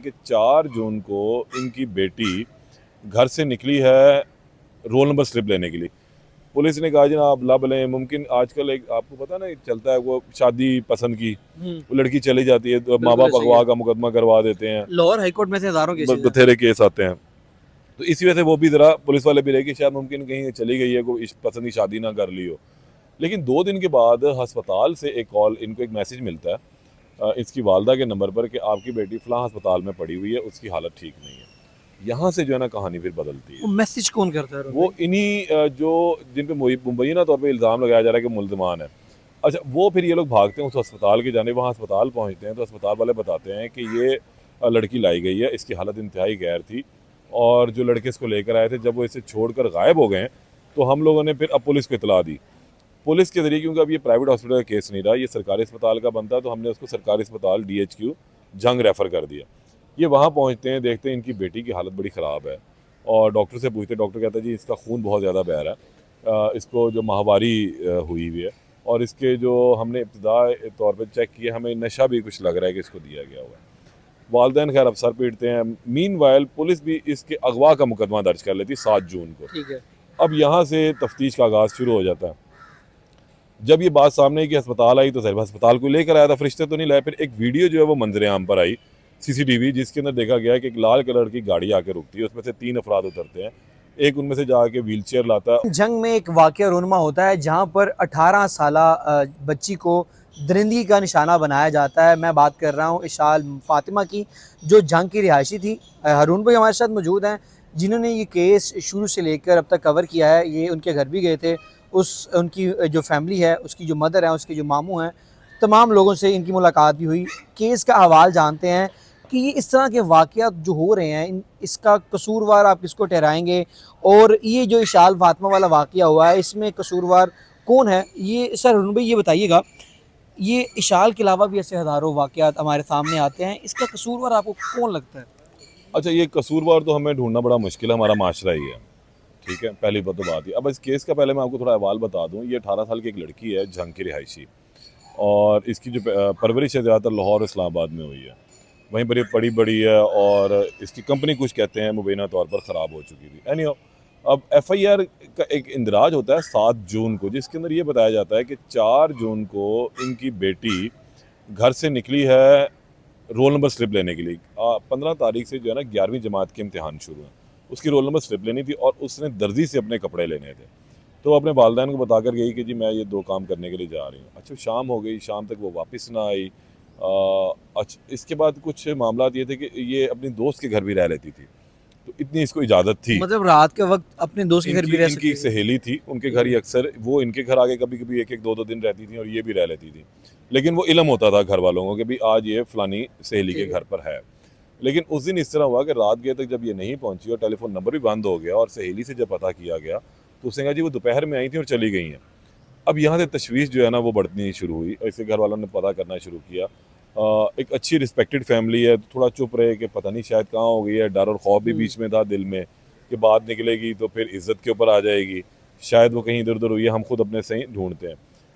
कि 4 जून को इनकी बेटी घर से निकली है रोल नंबर स्लिप लेने के लिए। पुलिस ने कहा जनाब लब लें, मुमकिन आजकल एक आपको पता ना चलता है वो शादी पसंद की, वो लड़की चली जाती है तो माँ बाप अगवा का मुकदमा करवा देते हैं, लाहौर हाईकोर्ट में से हजारों केसेस हैं। बथेरे केस आते हैं। तो इसी वजह से वो भी ज़रा पुलिस वाले भी रहे कि शायद मुमकिन कहीं चली गई है, कोई पसंद की शादी ना कर ली हो। लेकिन 2 दिन के बाद अस्पताल से एक कॉल, इनको एक मैसेज मिलता है इसकी वालदा के नंबर पर कि आपकी बेटी फ़लाँ अस्पताल में पड़ी हुई है, उसकी हालत ठीक नहीं है। यहाँ से जो है ना कहानी फिर बदलती है। वो मैसेज कौन करता है वो इन्हीं जो जिन पे मुबैना तौर पे इल्ज़ाम लगाया जा रहा है कि मुल्ज़मान है, अच्छा वो फिर ये लोग भागते हैं उस अस्पताल की जानिब। वहाँ अस्पताल पहुँचते हैं तो अस्पताल वाले बताते हैं कि ये लड़की लाई गई है, इसकी हालत इंतहाई गैर थी और जो लड़के इसको लेकर आए थे जब वो इसे छोड़कर गायब हो गए तो हम लोगों ने फिर अब पुलिस को इतला दी। पुलिस के ज़रिए, क्योंकि अब ये प्राइवेट हॉस्पिटल का केस नहीं रहा, ये सरकारी अस्पताल का बनता, तो हमने उसको सरकारी अस्पताल DHQ जंग रेफ़र कर दिया। ये वहाँ पहुँचते हैं, देखते हैं इनकी बेटी की हालत बड़ी ख़राब है और डॉक्टर से पूछते, डॉक्टर कहता है जी इसका खून बहुत ज़्यादा बह रहा है, इसको जो माहवारी हुई हुई है और इसके जो हमने इब्तदाई तौर पर चेक किया, हमें नशा भी कुछ लग रहा है कि इसको दिया गया हुआ है। वालदैन खैर अब सर पीटते हैं। मीनवाइल पुलिस भी इसके अगवा का मुकदमा दर्ज कर लेती 7 जून को। ठीक है। अब यहाँ से तफ्तीश का आगाज़ शुरू हो जाता है। जब ये बात सामने आई कि अस्पताल आई तो सर अस्पताल को लेकर आया था, फरिश्ते तो नहीं लाए। फिर एक वीडियो जो है वो मंजर आम पर आई CCTV, जिसके अंदर देखा गया है कि एक लाल कलर की गाड़ी आके रुकती है, उसमें से 3 अफराद उतरते हैं, एक उनमें से जाके व्हील चेयर लाता है। जंग में एक वाक़या रोनमा होता है जहाँ पर 18 साला बच्ची को दरिंदगी का निशाना बनाया जाता है। मैं बात कर रहा हूँ इशाल फ़ातिमा की, जो जंग की रिहायशी थी। हारून भाई हमारे साथ मौजूद हैं जिन्होंने ये केस शुरू से लेकर अब तक कवर किया है। ये उनके घर भी गए थे, उस उनकी जो फैमिली है, उसकी जो मदर है, उसके जो मामू हैं, तमाम लोगों से इनकी मुलाकात भी हुई। केस का अहवाल जानते हैं कि ये इस तरह के वाक़यात जो हो रहे हैं इसका कसूरवार आप किसको ठहराएंगे, और ये जो इशाल फातिमा वाला वाक़या हुआ है इसमें कसूरवार कौन है? ये सर हारून भाई ये बताइएगा, ये इशाल के अलावा भी ऐसे हज़ारों वाक़यात हमारे सामने आते हैं, इसका कसूरवार आपको कौन लगता है? अच्छा, ये कसूरवार तो हमें ढूंढना बड़ा मुश्किल है, हमारा माशरा ही है, ठीक है, पहली बात तो बात ही। अब इस केस का पहले मैं आपको थोड़ा अहवाल बता दूं। ये 18 साल की एक लड़की है, जंग की रिहायशी, और इसकी जो परवरिश है ज़्यादातर लाहौर इस्लामाबाद में हुई है, वहीं पर ये पड़ी बड़ी है और इसकी कंपनी कुछ कहते हैं मुबैना तौर पर ख़राब हो चुकी थी। एनी अब FIR का एक इंदराज होता है 7 जून को, जिसके अंदर ये बताया जाता है कि 4 जून को इनकी बेटी घर से निकली है रोल नंबर स्लिप लेने के लिए। 15 तारीख से जो है ना 11वीं जमात के इम्तिहान शुरू हैं, उसकी रोल नंबर स्लिप लेनी थी और उसने दर्जी से अपने कपड़े लेने थे। तो अपने वालदैन को बताकर गई कि जी मैं ये 2 काम करने के लिए जा रही हूँ। अच्छा, शाम हो गई, शाम तक वो वापस ना आई। अच्छा, इसके बाद कुछ मामला ये थे कि ये अपनी दोस्त के घर भी रह लेती थी, तो इतनी इसको इजाज़त थी। मतलब रात के वक़्त अपने दोस्त के घर भी इनकी रह इनकी सकती एक थी? सहेली थी, उनके घर ही अक्सर वो इनके घर आके कभी कभी 1-1 2-2 दिन रहती थी और ये भी रह लेती थी। लेकिन वो इल्म होता था घर वालों को कि भाई आज ये फलानी सहेली के घर पर है। लेकिन उस दिन इस तरह हुआ कि रात गए तक जब ये नहीं पहुंची और टेलीफोन नंबर भी बंद हो गया और सहेली से जब पता किया गया तो उसने कहा जी वो दोपहर में आई थी और चली गई हैं। अब यहाँ से तशवीश जो है ना वो बढ़नी शुरू हुई और इसके घर वालों ने पता करना शुरू किया। एक अच्छी रिस्पेक्टेड फैमिली है, थोड़ा चुप रहे कि पता नहीं शायद कहाँ हो गई है। डर और खौफ भी बीच में था दिल में कि बात निकलेगी तो फिर इज्जत के ऊपर आ जाएगी, शायद वो कहीं इधर उधर हुई है, हम खुद अपने से ही ढूंढते हैं।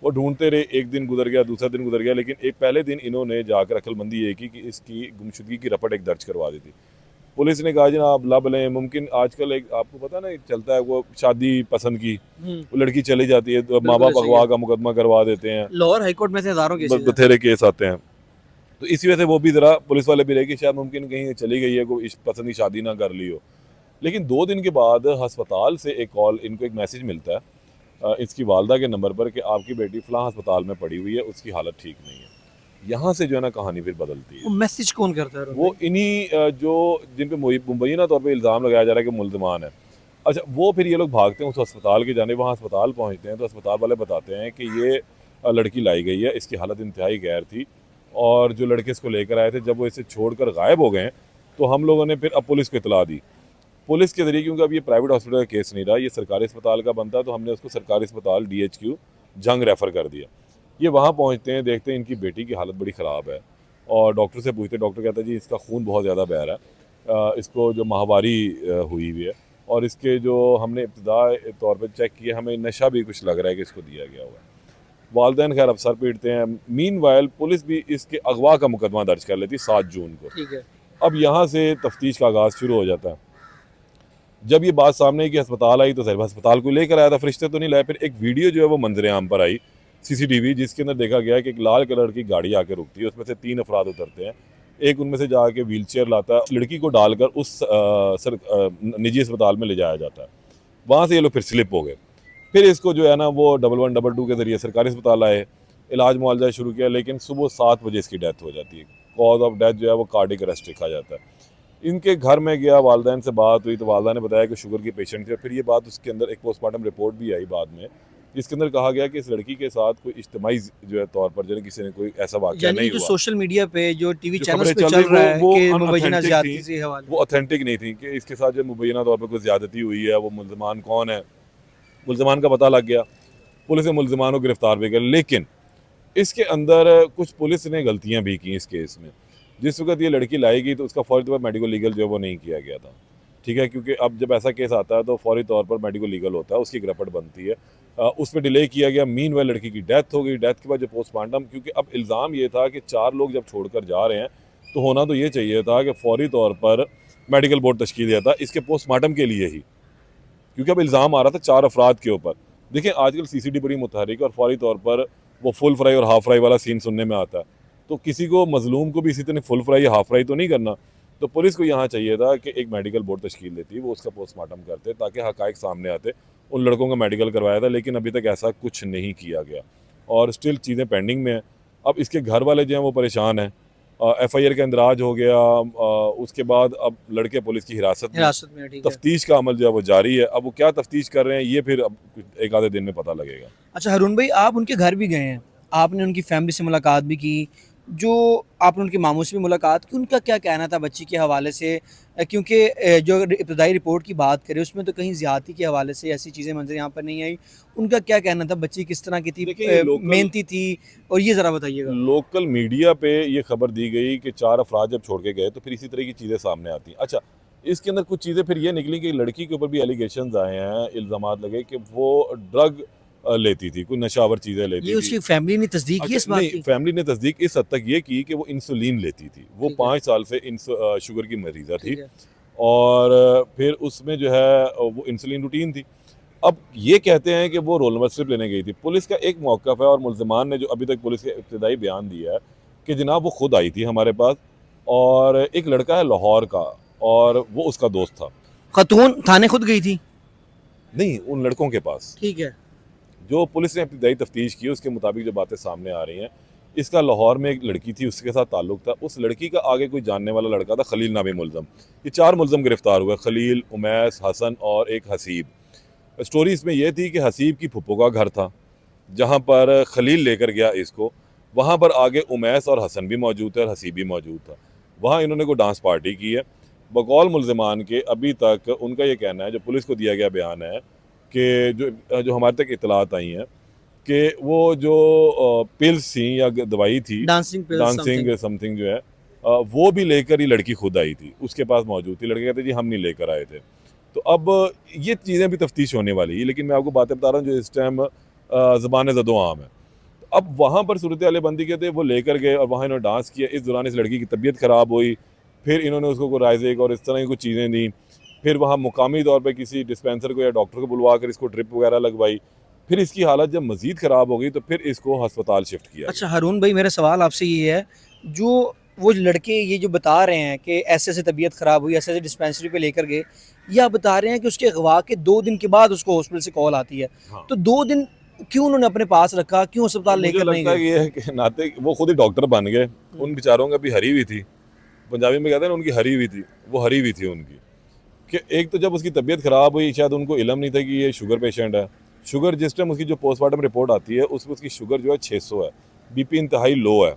वो ढूंढते रहे, एक दिन गुजर गया, दूसरा दिन गुजर गया, लेकिन एक पहले दिन इन्होंने जाकर अक्लमंदी ये की कि इसकी गुमशुदगी की रपट एक दर्ज करवा दी थी। पुलिस ने कहा जनाब लब लें, मुमकिन आजकल एक आपको पता ना चलता है वो शादी पसंद की, वो लड़की चली जाती है तो माँ बाप अगवा का मुकदमा करवा देते हैं, लाहौर हाईकोर्ट में से हज़ारों केसेस हैं। बथेरे केस आते हैं। तो इसी वजह से वो भी ज़रा पुलिस वाले भी रहे कि शायद मुमकिन कहीं चली गई है, कोई पसंद की शादी ना कर ली हो। लेकिन 2 दिन के बाद अस्पताल से एक कॉल, इनको एक मैसेज मिलता है इसकी वालदा के नंबर पर कि आपकी बेटी फ़लाँ अस्पताल में पड़ी हुई है, उसकी हालत ठीक नहीं है। यहाँ से जो है ना कहानी फिर बदलती वो है। मैसेज कौन करता है वो इन्हीं जो जिन पे मुबैना तौर पे इल्ज़ाम लगाया जा रहा है कि मुल्ज़मान है, अच्छा वो फिर ये लोग भागते हैं उस अस्पताल की जानिब। वहाँ अस्पताल पहुँचते हैं तो अस्पताल वाले बताते हैं कि ये लड़की लाई गई है, इसकी हालत इंतहाई गैर थी और जो लड़के इसको लेकर आए थे जब वो इसे छोड़कर गायब हो गए तो हम लोगों ने फिर अब पुलिस को इतला दी। पुलिस के ज़रिए, क्योंकि अब ये प्राइवेट हॉस्पिटल का केस नहीं रहा, ये सरकारी अस्पताल का बनता, तो हमने उसको सरकारी अस्पताल DHQ जंग रेफ़र कर दिया। ये वहाँ पहुँचते हैं, देखते हैं इनकी बेटी की हालत बड़ी ख़राब है और डॉक्टर से पूछते, डॉक्टर कहता है जी इसका खून बहुत ज़्यादा बह रहा है, इसको जो माहवारी हुई हुई है और इसके जो हमने इब्तदाई तौर पर चेक किया, हमें नशा भी कुछ लग रहा है कि इसको दिया गया हुआ है। वालदैन खैर अब सर पीटते हैं। मीनवाइल पुलिस भी इसके अगवा का मुकदमा दर्ज कर लेती 7 जून को। ठीक है। अब यहाँ से तफ्तीश का आगाज़ शुरू हो जाता है। जब ये बात सामने आई कि अस्पताल आई, तो साहब अस्पताल को लेकर आया था, फरिश्ते तो नहीं लाए। फिर एक वीडियो जो है वो मंजर आम पर आई सीसीटीवी, जिसके अंदर देखा गया कि एक लाल कलर की गाड़ी आके रुकती है, उसमें से 3 अफराद उतरते हैं। एक उनमें से जाके व्हील चेयर लाता है, लड़की को डालकर उस निजी अस्पताल में ले जाया जाता है। वहाँ से ये लोग फिर स्लिप हो गए। फिर इसको जो है ना वो 1112 के ज़रिए सरकारी अस्पताल आए, इलाज मुआवजा शुरू किया, लेकिन सुबह 7 बजे इसकी डेथ हो जाती है। कॉज ऑफ डेथ जो है वो कार्डिक अरेस्ट लिखा जाता है। इनके घर में गया, वालदैन से बात हुई, तो वालदा ने बताया कि शुगर की पेशेंट थी। और फिर ये बात उसके अंदर एक पोस्टमार्टम रिपोर्ट भी आई बाद में, जिसके अंदर कहा गया कि इस लड़की के साथ कोई इज्तिमाई जो है तौर पर जो किसी ने कोई ऐसा वाक़या यानी नहीं जो हुआ। सोशल मीडिया पे जो टीवी जो चैनल्स खबरें पे चल चल रही रहा है वो कि अनऑथेंटिक मुबैना थी, ज़्यादती से हवाले, वो ऑथेंटिक नहीं थी कि इसके साथ जो मुबैना तौर पर कोई ज़्यादती हुई है, वो मुल्ज़मान कौन है, मुल्ज़मान का पता लग गया, पुलिस ने मुल्ज़मान को गिरफ्तार भी किया। लेकिन इसके अंदर कुछ पुलिस ने गलतियाँ भी की इस केस में। जिस वक्त ये लड़की लाई गई तो उसका फौरी तौर पर मेडिकल लीगल जो है वो नहीं किया गया था, ठीक है, क्योंकि अब जब ऐसा केस आता है तो फौरी तौर पर मेडिकल लीगल होता है, उसकी एक रपट बनती है। उसमें डिले किया गया। मीनवाइल लड़की की डेथ हो गई। डेथ के बाद जो पोस्टमार्टम, क्योंकि अब इल्ज़ाम ये था कि 4 लोग जब छोड़कर जा रहे हैं तो होना तो ये चाहिए था कि फौरी तौर पर मेडिकल बोर्ड तश्कील दिया था इसके पोस्टमार्टम के लिए ही, क्योंकि अब इल्ज़ाम आ रहा था 4 अफराद के ऊपर। देखिए आजकल सीसीडी बड़ी मुतहरिक है और फौरी तौर पर वो फुल फ्राई और हाफ फ्राई वाला सीन सुनने में आता है, तो किसी को मजलूम को भी इसी तरह फुल फ्राई या हाफ फ्राई तो नहीं करना। तो पुलिस को यहाँ चाहिए था कि एक मेडिकल बोर्ड तश्कील देती, वो उसका पोस्टमार्टम करते ताकि हकायक सामने आते। उन लड़कों का मेडिकल करवाया था, लेकिन अभी तक ऐसा कुछ नहीं किया गया और स्टिल चीज़ें पेंडिंग में हैं। अब इसके घर वाले जो हैं वो परेशान हैं। FIR का इंदराज हो गया। उसके बाद अब लड़के पुलिस की हिरासत में, है, ठीक है। तफ्तीश का अमल जो है वो जारी है। अब वो क्या तफ्तीश कर रहे हैं ये फिर अब एक आधे दिन में पता लगेगा। अच्छा हरून भाई, आप उनके घर भी गए हैं, आपने उनकी फैमिली से मुलाकात भी की, जो आपने उनके मामू से भी मुलाकात की, उनका क्या कहना था बच्ची के हवाले से? क्योंकि जो इब्तदाई रिपोर्ट की बात करें उसमें तो कहीं ज़्यादती के हवाले से ऐसी चीज़ें मंजर यहाँ पर नहीं आई। उनका क्या कहना था? बच्ची किस तरह की थी, देखिए, लोकल मेहनती थी, और ये ज़रा बताइएगा। लोकल मीडिया पे ये खबर दी गई कि 4 अफराद जब छोड़ के गए तो फिर इसी तरह की चीज़ें सामने आती हैं। अच्छा, इसके अंदर कुछ चीज़ें फिर ये निकली कि लड़की के ऊपर भी एलिगेशंस आए हैं, इल्ज़ामात लगे कि वो ड्रग लेती थी, कोई नशावर चीज़ें लेती ये थी। उसकी फैमिली ने तस्दीक की इस बात नहीं, की? फैमिली ने तस्दीक इस हद तक ये की कि वो इंसुलिन लेती थी। वो ठीक है। 5 साल से शुगर की मरीज़ा थी ठीक है। और फिर उसमें जो है वो इंसुलिन रूटीन थी। अब ये कहते हैं कि वो रोल नंबर स्लिप लेने गई थी। पुलिस का एक मौक़िफ़ है और मुल्ज़िमान ने जो अभी तक पुलिस के इब्तिदाई बयान दिया है कि जनाब वो खुद आई थी हमारे पास और एक लड़का है लाहौर का और वो उसका दोस्त था। खतून थाने खुद गई थी? नहीं, उन लड़कों के पास। ठीक है। जो पुलिस ने इब्तिदाई तफ्तीश की उसके मुताबिक जो बातें सामने आ रही हैं, इसका लाहौर में एक लड़की थी, उसके साथ ताल्लुक था। उस लड़की का आगे कोई जानने वाला लड़का था, खलील नामी मुल्ज़म। ये 4 मुल्ज़म गिरफ्तार हुए, खलील, उमैस, हसन और एक हसीब। स्टोरी इसमें यह थी कि हसीब की फुप्पो का घर था, जहाँ पर खलील लेकर गया इसको। वहाँ पर आगे उमैस और हसन भी मौजूद थे और हसीब भी मौजूद था। वहाँ इन्होंने कोई डांस पार्टी की है। बकौल मुल्ज़िमान के अभी तक उनका ये कहना है, जो पुलिस को दिया गया बयान है, कि जो हमारे तक इतलात आई हैं कि वो जो पिल्स थी या दवाई थी, डांसिंग समथिंग जो है, वो भी लेकर ही लड़की खुद आई थी, उसके पास मौजूद थी। लड़के कहते जी हम नहीं लेकर आए थे। तो अब ये चीज़ें भी तफ्तीश होने वाली है, लेकिन मैं आपको बातें बता रहा हूँ जो इस टाइम ज़बान ज़दो आम है। तो अब वहाँ पर सूरत हाल बंदी के थे, वो लेकर गए और वहाँ इन्होंने डांस किया। इस दौरान इस लड़की की तबीयत ख़राब हुई, फिर इन्होंने उसको कोई राइज़ेक और इस तरह की कुछ चीज़ें दी। फिर वहाँ मुकामी तौर पर किसी डिस्पेंसर को या डॉक्टर को बुलवा कर इसको ड्रिप वगैरह लगवाई। फिर इसकी हालत जब मज़ीद ख़राब हो गई तो फिर इसको अस्पताल शिफ्ट किया। अच्छा हरून भाई, मेरा सवाल आपसे ये है, जो वो लड़के ये जो बता रहे हैं कि ऐसे ऐसे तबीयत ख़राब हुई, ऐसे ऐसे डिस्पेंसरी पे लेकर गए, या बता रहे हैं कि उसके अगवा के 2 दिन के बाद उसको हॉस्पिटल से कॉल आती है, हाँ। तो 2 दिन क्यों उन्होंने अपने पास रखा, क्यों अस्पताल मुझे लेकर नहीं लगता है गए? कि ये है कि नाते वो खुद ही डॉक्टर बन गए, उन बेचारों का भी हरी हुई थी। पंजाबी में कहते हैं ना उनकी हरी हुई थी, वो हरी हुई थी उनकी। कि एक तो जब उसकी तबीयत ख़राब हुई, शायद उनको इल्म नहीं था कि ये शुगर पेशेंट है। शुगर जिस टाइम उसकी जो पोस्टमार्टम रिपोर्ट आती है उसमें उसकी शुगर जो है 600 है, BP इंतहाई लो है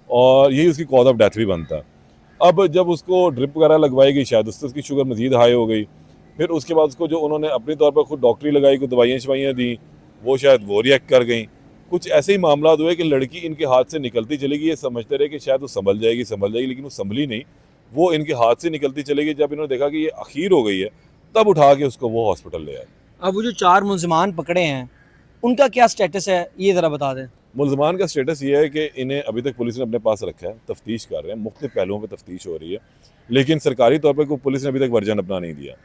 और यही उसकी कॉज ऑफ डेथ भी बनता है। अब जब उसको ड्रिप वगैरह लगवाई गई, शायद उससे उसकी शुगर मज़ीद हाई हो गई। फिर उसके बाद उसको जो उन्होंने अपने तौर पर खुद डॉक्टरी लगाई, को दवाइयाँ शवाइयाँ दी, वो शायद वो रिएक्ट कर गई। कुछ ऐसे ही मामला हुए कि लड़की इनके हाथ से निकलती चली गई। ये समझते रहे कि शायद वो संभल जाएगी, लेकिन वो संभली नहीं, वो इनके हाथ से निकलती चली गई। जब इन्होंने देखा कि ये अखीर हो गई है, तब उठा के उसको वो हॉस्पिटल ले आए। अब वो जो 4 मुल्ज़िमान पकड़े हैं, उनका क्या स्टेटस है, ये ज़रा बता दें। मुलजमान का स्टेटस ये है कि इन्हें अभी तक पुलिस ने अपने पास रखा है, तफ्तीश कर रहे हैं, मुख्तलिफ पहलुओं पर तफ्तीश हो रही है, लेकिन सरकारी तौर पर कोई पुलिस ने अभी तक वर्जन अपना नहीं दिया।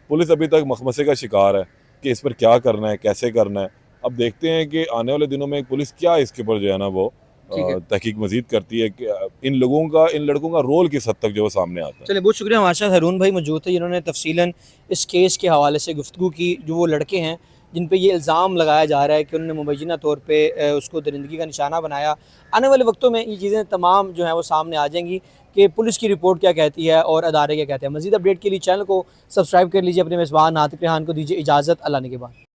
पुलिस अभी तक मखमसे का शिकार है कि इस पर क्या करना है, कैसे करना है। अब देखते हैं कि आने वाले दिनों में पुलिस क्या इसके ऊपर जो है ना वो ठीक है। तहकीक मजीद करती है कि इन लड़कों का रोल किस हद तक जो है सामने आता है। चलिए, बहुत शुक्रिया। हमारे साथ हारून भाई मौजूद थे जिन्होंने तफसीलन इस केस के हवाले से गुफ्तगू की। जो वो लड़के हैं जिन पे ये इल्ज़ाम लगाया जा रहा है कि उन्होंने मुबैना तौर पे उसको दरिंदगी का निशाना बनाया, आने वाले वक्तों में ये चीज़ें तमाम जो हैं वो सामने आ जाएंगी कि पुलिस की रिपोर्ट क्या कहती है और अदारे क्या कहते हैं। मज़ीद अपडेट के लिए चैनल को सब्सक्राइब कर लीजिए। अपने मेज़बान नातिक रेहान को दीजिए इजाज़त। अल्लाह ने के बाद।